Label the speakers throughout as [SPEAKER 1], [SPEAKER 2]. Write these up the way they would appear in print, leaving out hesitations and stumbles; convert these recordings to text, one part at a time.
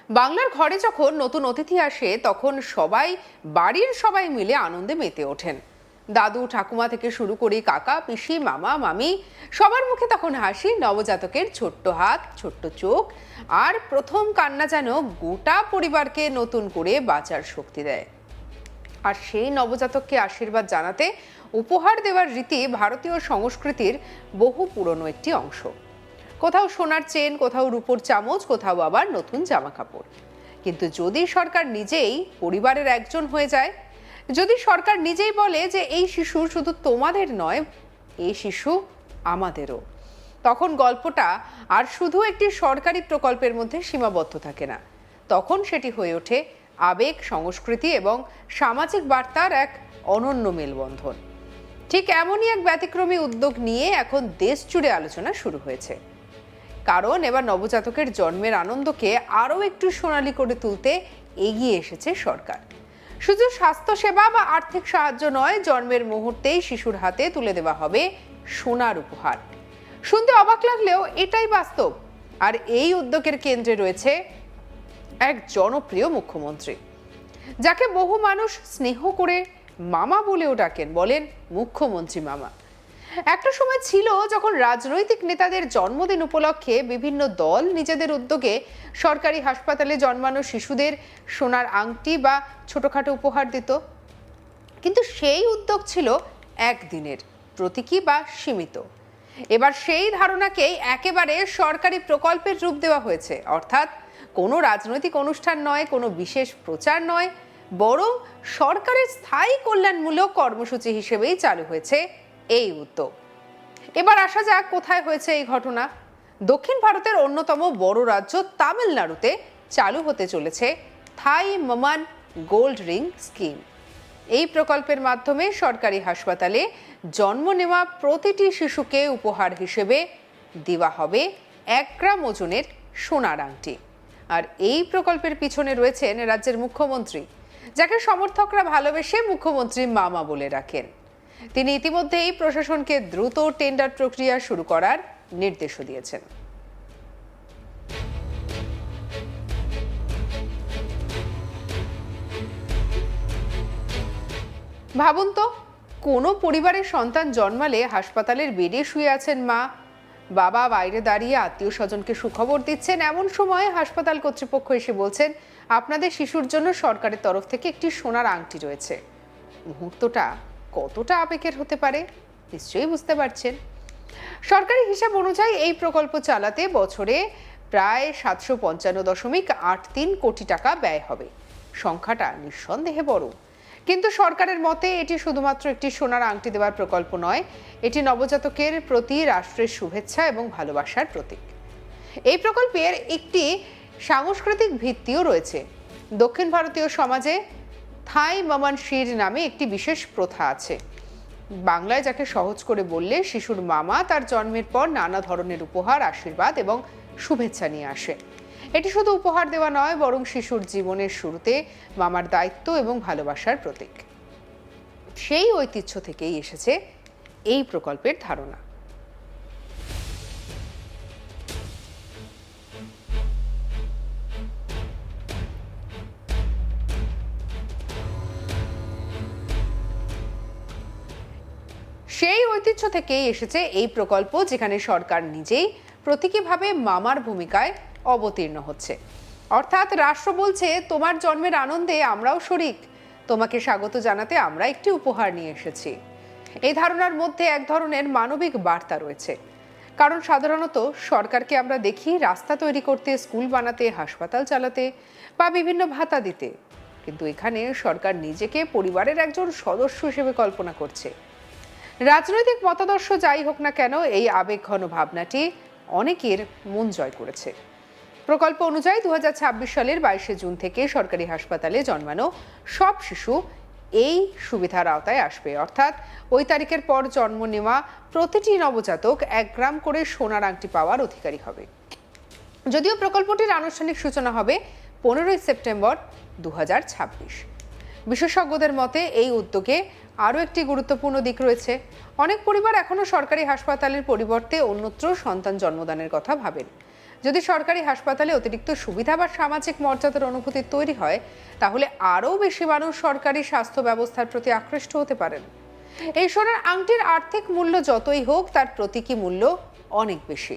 [SPEAKER 1] বাংলার ঘরে যখন নতুন অতিথি আসে তখন বাড়ির সবাই মিলে আনন্দে মেতে ওঠেন। দাদু ঠাকুমা থেকে শুরু করে কাকা পিসি মামা মামি সবার মুখে তখন হাসি, নবজাতকের ছোট্ট হাত ছোট্ট চোখ আর প্রথম কান্না যেন গোটা পরিবারকে নতুন করে বাঁচার শক্তি দেয়। আর সেই নবজাতককে আশীর্বাদ জানাতে উপহার দেওয়ার রীতি ভারতীয় সংস্কৃতির বহু পুরনো একটি অংশ। কোথাও সোনার চেন, কোথাও রূপোর চামচ, কোথাও আবার নতুন জামা কাপড়। কিন্তু যদি সরকার নিজেই পরিবারের একজন হয়ে যায়, যদি সরকার নিজেই বলে যে এই শিশু শুধু তোমাদের নয়, এই শিশু আমাদেরও, তখন গল্পটা আর শুধু একটি সরকারি প্রকল্পের মধ্যে সীমাবদ্ধ থাকে না। তখন সেটি হয়ে ওঠে আবেগ, সংস্কৃতি এবং সামাজিক বার্তার এক অনন্য মেলবন্ধন। ঠিক এমনই এক ব্যতিক্রমী উদ্যোগ নিয়ে এখন দেশ জুড়ে আলোচনা শুরু হয়েছে। কারণ এবার নবজাতকের জন্মের আনন্দকে আরও একটু সোনালি করে তুলতে এগিয়ে এসেছে সরকার। শুধু স্বাস্থ্যসেবা বা আর্থিক সাহায্য নয়, জন্মের মুহূর্তেই শিশুর হাতে তুলে দেওয়া হবে সোনার উপহার। শুনতে অবাক লাগলেও এটাই বাস্তব। আর এই উদ্যোগের কেন্দ্রে রয়েছে এক জনপ্রিয় মুখ্যমন্ত্রী, যাকে বহু মানুষ স্নেহ করে মামা বলেও ডাকেন, বলেন মুখ্যমন্ত্রী মামা। একটা সময় ছিল যখন রাজনৈতিক নেতাদের জন্মদিন উপলক্ষে বিভিন্ন দল নিজেদের উদ্যোগে সরকারি হাসপাতালে জন্মানো শিশুদের সোনার আংটি বা ছোটখাটো উপহার দিত। কিন্তু সেই উদ্যোগ ছিল একদিনের, প্রতীকী বা সীমিত। এবার সেই ধারণাকেই একেবারে সরকারি প্রকল্পের রূপ দেওয়া হয়েছে। অর্থাৎ কোনো রাজনৈতিক অনুষ্ঠান নয়, কোনো বিশেষ প্রচার নয়, বরং সরকারের স্থায়ী কল্যাণমূলক কর্মসূচি হিসেবেই চালু হয়েছে এই উদ্যোগ। এবার আসা যাক কোথায় হয়েছে এই ঘটনা। দক্ষিণ ভারতের অন্যতম বড় রাজ্য তামিলনাড়ুতে চালু হতে চলেছে থাই মামান গোল্ড রিং স্কিম। এই প্রকল্পের মাধ্যমে সরকারি হাসপাতালে জন্ম নেওয়া প্রতিটি শিশুকে উপহার হিসেবে দেওয়া হবে 1 গ্রাম ওজনের সোনার আংটি। আর এই প্রকল্পের পিছনে রয়েছেন রাজ্যের মুখ্যমন্ত্রী, যাকে সমর্থকরা ভালোবেসে মুখ্যমন্ত্রী মামা বলে রাখেন। তিনি ইতিমধ্যেই প্রশাসনকে দ্রুত টেন্ডার প্রক্রিয়া শুরু করার নির্দেশও দিয়েছেন। ভাবুন তো, কোনো পরিবারের সন্তান জন্মালে হাসপাতালের বেডে শুয়ে আছেন মা, বাবা বাইরে দাঁড়িয়ে আত্মীয় স্বজনকে সুখবর দিচ্ছেন। এমন সময় হাসপাতাল কর্তৃপক্ষ এসে বলছেন, আপনাদের শিশুর জন্য সরকারের তরফ থেকে একটি সোনার আংটি রয়েছে। মুহূর্তটা কতটা আবেগের হতে পারে নিশ্চয়ই বুঝতে পারছেন। সরকারি হিসাব অনুযায়ী এই প্রকল্প চালাতে বছরে প্রায় 755.83 কোটি টাকা ব্যয় হবে। সংখ্যাটা নিঃসন্দেহে বড়, কিন্তু সরকারের মতে এটি শুধুমাত্র একটি সোনার আংটি দেওয়ার প্রকল্প নয়, এটি নবজাতকের প্রতি রাষ্ট্রের শুভেচ্ছা এবং ভালোবাসার প্রতীক। এই প্রকল্পের একটি সাংস্কৃতিক ভিত্তিও রয়েছে। দক্ষিণ ভারতীয় সমাজে থাই মামান শির নামে একটি বিশেষ প্রথা আছে। বাংলায় যাকে সহজ করে বললে শিশুর মামা তার জন্মের পর নানা ধরনের উপহার, আশীর্বাদ এবং শুভেচ্ছা নিয়ে আসে। এটি শুধু উপহার দেওয়া নয়, বরং শিশুর জীবনের শুরুতে মামার দায়িত্ব এবং ভালোবাসার প্রতীক। সেই ঐতিহ্য থেকেই এসেছে এই প্রকল্পের ধারণা। সেই ঐতিহ্য থেকেই এসেছে এই প্রকল্প, যেখানে সরকার নিজেই প্রতীকীভাবে মামার ভূমিকায় অবতীর্ণ হচ্ছে। অর্থাৎ রাষ্ট্র বলছে, তোমার জন্মের আনন্দে আমরাও শরিক, তোমাকে স্বাগত জানাতে আমরা একটি উপহার নিয়ে এসেছি। এই ধারণার মধ্যে এক ধরনের মানবিক বার্তা রয়েছে। কারণ সাধারণত সরকারকে আমরা দেখি রাস্তা তৈরি করতে, স্কুল বানাতে, হাসপাতাল চালাতে বা বিভিন্ন ভাতা দিতে। কিন্তু এখানে সরকার নিজেকে পরিবারের একজন সদস্য হিসেবে কল্পনা করছে। রাজনৈতিক মতাদর্শ যাই হোক না কেন, এই আবেগঘন ভাবনাটি অনেকের মন জয় করেছে। প্রকল্প অনুযায়ী 2026 সালের 22শে জুন থেকে সরকারি হাসপাতালে জন্মানো সব শিশু এই সুবিধার আওতায় আসবে। অর্থাৎ ওই তারিখের পর জন্ম নেওয়া প্রতিটি নবজাতক 1 গ্রাম করে সোনার আংটি পাওয়ার অধিকারী হবে। যদিও প্রকল্পটির আনুষ্ঠানিক সূচনা হবে 15ই সেপ্টেম্বর 2026। বিশেষজ্ঞদের মতে এই উদ্যোগে আরও একটি গুরুত্বপূর্ণ দিক রয়েছে। অনেক পরিবার এখনো সরকারি হাসপাতালের পরিবর্তে অন্যত্র সন্তান জন্মদানের কথা ভাবেন। যদি সরকারি হাসপাতালে অতিরিক্ত সুবিধা বা সামাজিক মর্যাদার অনুভূতি তৈরি হয়, তাহলে আরও বেশি মানুষ সরকারি স্বাস্থ্য ব্যবস্থার প্রতি আকৃষ্ট হতে পারেন। এই সোনার আংটির আর্থিক মূল্য যতই হোক, তার প্রতীকী মূল্য অনেক বেশি।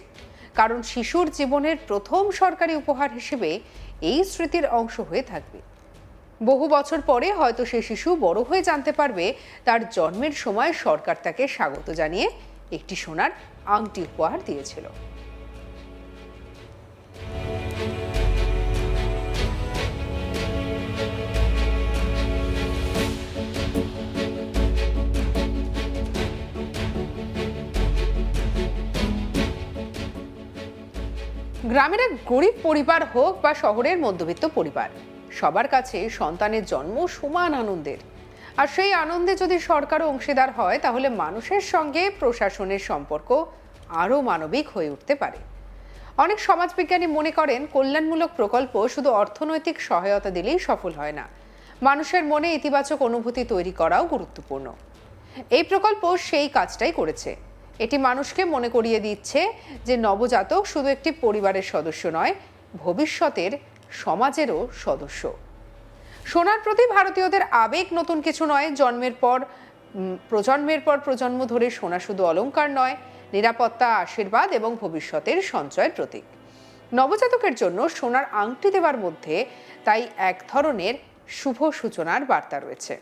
[SPEAKER 1] কারণ শিশুর জীবনের প্রথম সরকারি উপহার হিসেবে এই স্মৃতির অংশ হয়ে থাকবে। বহু বছর পরে হয়তো সেই শিশু বড় হয়ে জানতে পারবে তার জন্মের সময় সরকার তাকে স্বাগত জানিয়ে একটি সোনার আংটি উপহার দিয়েছিল। গ্রামের এক গরিব পরিবার হোক বা শহরের মধ্যবিত্ত পরিবার, সবার কাছে সন্তানের জন্ম সমান আনন্দের। আর সেই আনন্দে যদি সরকারও অংশীদার হয়, তাহলে মানুষের সঙ্গে প্রশাসনের সম্পর্ক আরও মানবিক হয়ে উঠতে পারে। অনেক সমাজবিজ্ঞানী মনে করেন, কল্যাণমূলক প্রকল্প শুধু অর্থনৈতিক সহায়তা দিলেই সফল হয় না, মানুষের মনে ইতিবাচক অনুভূতি তৈরি করাও গুরুত্বপূর্ণ। এই প্রকল্প সেই কাজটাই করেছে। এটি মানুষকে মনে করিয়ে দিচ্ছে যে নবজাতক শুধু একটি পরিবারের সদস্য নয়, ভবিষ্যতের সমাজেরও সদস্য। সোনার প্রতি ভারতীয়দের আবেগ নতুন কিছু নয়। প্রজন্মের পর প্রজন্ম ধরে সোনা শুধু অলংকার নয়, নিরাপত্তা, আশীর্বাদ এবং ভবিষ্যতের সঞ্চয়ের প্রতীক। নবজাতকের জন্য সোনার আংটি দেওয়ার মধ্যে তাই এক ধরনের শুভ সূচনার বার্তা রয়েছে।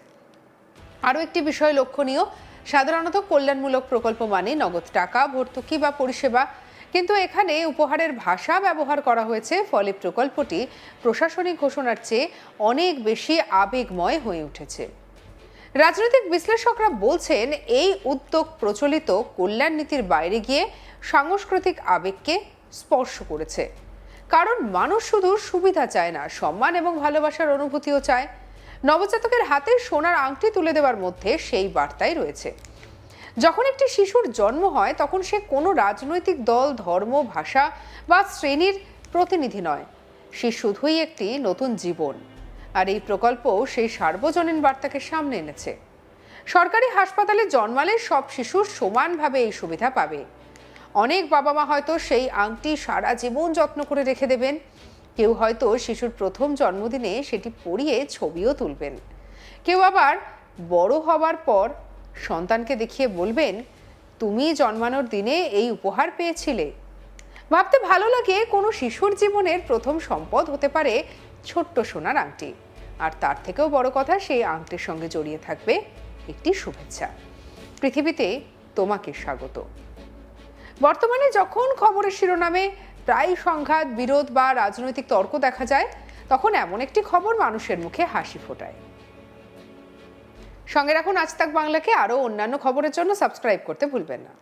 [SPEAKER 1] আরও একটি বিষয় লক্ষণীয়, সাধারণত কল্যাণমূলক প্রকল্প মানে নগদ টাকা, ভর্তুকি বা পরিষেবা, কিন্তু এখানে উপহারের ভাষা ব্যবহার করা হয়েছে, ফলে প্রকল্পটি প্রশাসনিক ঘোষণার চেয়ে অনেক বেশি আবেগময় হয়ে উঠেছে। রাজনৈতিক বিশ্লেষকরা বলছেন, এই উদ্যোগ প্রচলিত কল্যাণ নীতির বাইরে গিয়ে সাংস্কৃতিক আবেগকে স্পর্শ করেছে। কারণ মানুষ শুধু সুবিধা চায় না, সম্মান এবং ভালোবাসার অনুভূতিও চায়। নবজাতকের হাতে সোনার আংটি তুলে দেওয়ার মধ্যে সেই বার্তাই রয়েছে। যখন একটি শিশুর জন্ম হয়, তখন সে কোনো রাজনৈতিক দল, ধর্ম, ভাষা বা শ্রেণীর প্রতিনিধি নয়, সে শুধুই একটি নতুন জীবন। আর এই প্রকল্প সেই সার্বজনীন বার্তাকে সামনে এনেছে। সরকারি হাসপাতালে জন্মালে সব শিশু সমানভাবে এই সুবিধা পাবে। অনেক বাবা মা হয়তো সেই আংটি সারা জীবন যত্ন করে রেখে দেবেন। কেউ হয়তো শিশুর প্রথম জন্মদিনে সেটি পরিয়ে ছবিও তুলবেন। কেউ আবার বড় হবার পর সন্তানকে দেখিয়ে বলবেন, তুমি জন্মানোর দিনে এই উপহার পেয়েছিলে। ভাবতে ভালো লাগে, কোনো শিশুর জীবনের প্রথম সম্পদ হতে পারে ছোট্ট সোনার আংটি। আর তার থেকেও বড় কথা, সেই আংটির সঙ্গে জড়িয়ে থাকবে একটি শুভেচ্ছা, পৃথিবীতে তোমাকে স্বাগত। বর্তমানে যখন খবরের শিরোনামে প্রায় সংঘাত, বিরোধ বা রাজনৈতিক তর্ক দেখা যায়, তখন এমন একটি খবর মানুষের মুখে হাসি ফোটায়। সঙ্গে রাখুন আজ তাক বাংলাকে। আরও অন্যান্য খবরের জন্য সাবস্ক্রাইব করতে ভুলবেন না।